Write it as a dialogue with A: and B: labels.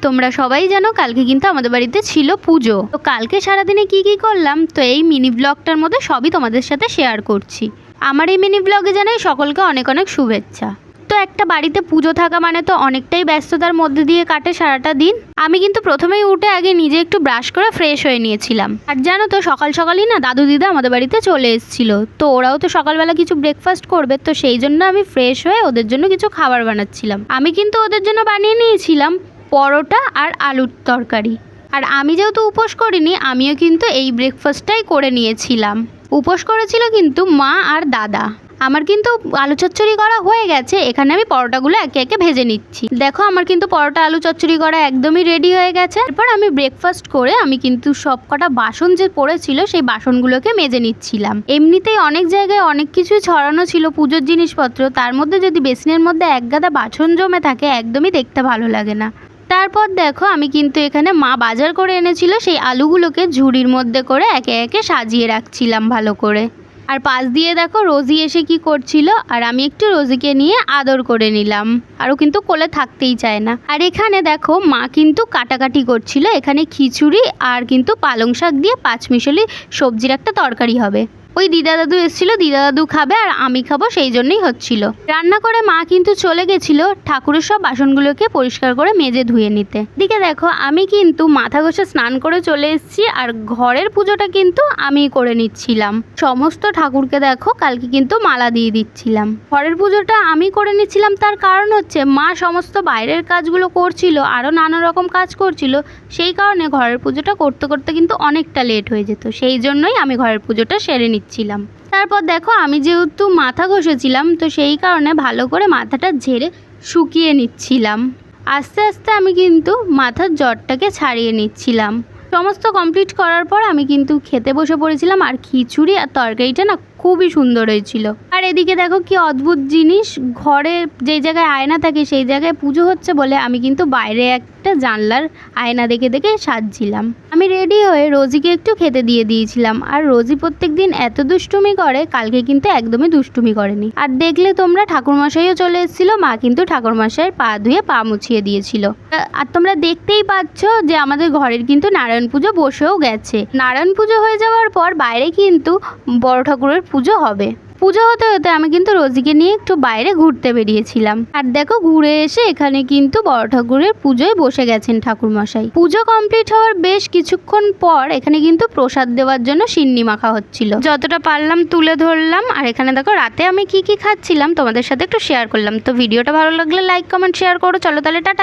A: তোমরা সবাই জানো কালকে কিন্তু আমাদের বাড়িতে ছিল পুজো। তো কালকে সারাদিনে কি কি করলাম তো এই মিনি ব্লগটার মধ্যে সবই তোমাদের সাথে শেয়ার করছি। আমার এই মিনি ব্লগে জানাই সকলকে অনেক অনেক শুভেচ্ছা। তো একটা বাড়িতে পুজো থাকা মানে তো অনেকটাই ব্যস্ততার মধ্যে দিয়ে কাটে সারাটা দিন। আমি কিন্তু প্রথমেই উঠে আগে নিজে একটু ব্রাশ করে ফ্রেশ হয়ে নিয়েছিলাম। আর জানো তো সকাল সকালই না দাদু দিদা আমাদের বাড়িতে চলে এসেছিল। তো ওরাও তো সকালবেলা কিছু ব্রেকফাস্ট করবে, তো সেই জন্য আমি ফ্রেশ হয়ে ওদের জন্য কিছু খাবার বানাচ্ছিলাম। আমি কিন্তু ওদের জন্য বানিয়ে নিয়েছিলাম পরোটা আর আলুর তরকারি। আর আমি যেহেতু উপোস করিনি, আমিও কিন্তু এই ব্রেকফাস্টটাই করে নিয়েছিলাম। উপোস করেছিল কিন্তু মা আর দাদা। আমার কিন্তু আলু চচ্চড়ি করা হয়ে গেছে। এখানে আমি পরোটাগুলো একে একে ভেজে নিচ্ছি। দেখো আমার কিন্তু পরোটা আলু চচ্চড়ি করা একদমই রেডি হয়ে গেছে। এরপর আমি ব্রেকফাস্ট করে আমি কিন্তু সব কটা বাসন যে পড়েছিল সেই বাসনগুলোকে মেজে নিচ্ছিলাম। এমনিতেই অনেক জায়গায় অনেক কিছুই ছড়ানো ছিল পুজোর জিনিসপত্র, তার মধ্যে যদি বেসিনের মধ্যে এক গাদা বাসন জমে থাকে একদমই দেখতে ভালো লাগে না। তারপর দেখো আমি কিন্তু এখানে মা বাজার করে এনেছিল সেই আলুগুলোকে ঝুড়ির মধ্যে করে একে একে সাজিয়ে রাখছিলাম ভালো করে। আর পাশ দিয়ে দেখো রোজি এসে কি করছিল, আর আমি একটু রোজিকে নিয়ে আদর করে নিলাম। আরও কিন্তু কোলে থাকতেই চায় না। আর এখানে দেখো মা কিন্তু কাটাকাটি করছিল। এখানে খিচুড়ি আর কিন্তু পালং শাক দিয়ে পাঁচমিশালি সবজির একটা তরকারি হবে। ওই দিদা দাদু এসেছিল, দিদা দাদু খাবে আর আমি খাবো, সেই জন্যই হচ্ছিল। রান্না করে মা কিন্তু চলে গেছিল ঠাকুরের সব বাসনগুলোকে পরিষ্কার করে মেজে ধুয়ে নিতে। দিকে দেখো আমি কিন্তু মাথা ঘষে স্নান করে চলে এসেছি, আর ঘরের পুজোটা কিন্তু আমি করে নিচ্ছিলাম। সমস্ত ঠাকুরকে দেখো কালকে কিন্তু মালা দিয়ে দিচ্ছিলাম। ঘরের পুজোটা আমি করে নিচ্ছিলাম, তার কারণ হচ্ছে মা সমস্ত বাইরের কাজগুলো করছিল, আরও নানা রকম কাজ করছিল। সেই কারণে ঘরের পুজোটা করতে করতে কিন্তু অনেকটা লেট হয়ে যেত, সেই জন্যই আমি ঘরের পুজোটা সেরে নিচ্ছিলাম। তারপর দেখো আমি যেহেতু মাথা ঘষেছিলাম, তো সেই কারণে ভালো করে মাথাটা ঝেড়ে শুকিয়ে নিচ্ছিলাম। আস্তে আস্তে আমি কিন্তু মাথার জটটাকে ছাড়িয়ে নিচ্ছিলাম। সমস্ত কমপ্লিট করার পর আমি কিন্তু খেতে বসে পড়েছিলাম। আর খিচুড়ি আর তরকারিটা না খুবই সুন্দর হয়েছিল। আর এদিকে দেখো কি অদ্ভুত জিনিস, ঘরে যেই জায়গায় আয়না থাকে সেই জায়গায় পুজো হচ্ছে বলে আমি কিন্তু বাইরে একটা জানলার আয়না দেখে দেখে সাজছিলাম। আমি রেডি হয়ে রোজিকে একটু খেতে দিয়ে দিয়েছিলাম। আর রোজি প্রত্যেকদিন এত দুষ্টুমি করে, কালকে কিন্তু একদমই দুষ্টুমি করেনি। আর দেখলে তোমরা ঠাকুরমশাইও চলে এসেছিল, মা কিন্তু ঠাকুরমশাইয়ের পা ধুয়ে পা মুছিয়ে দিয়েছিল। আর তোমরা দেখতেই পাচ্ছ যে আমাদের ঘরের কিন্তু নারায়ণ পুজো বসেও গেছে। নারায়ণ পুজো হয়ে যাওয়ার পর বাইরে কিন্তু বড় ঠাকুরের পুজো হবে। পুজো হতে হতে আমি কিন্তু রোজিকে নিয়ে একটু বাইরে ঘুরতে বেরিয়েছিলাম। আর দেখো ঘুরে এসে এখানে কিন্তু বড় ঠাকুরের পুজোয় বসে গেছেন ঠাকুরমশাই। পুজো কমপ্লিট হওয়ার বেশ কিছুক্ষণ পর এখানে কিন্তু প্রসাদ দেওয়ার জন্য সিন্নি মাখা হচ্ছিল। যতটা পারলাম তুলে ধরলাম। আর এখানে দেখো রাতে আমি কি কি খাচ্ছিলাম তোমাদের সাথে একটু শেয়ার করলাম। তো ভিডিওটা ভালো লাগলে লাইক কমেন্ট শেয়ার করো। চলো তাহলে টাটা।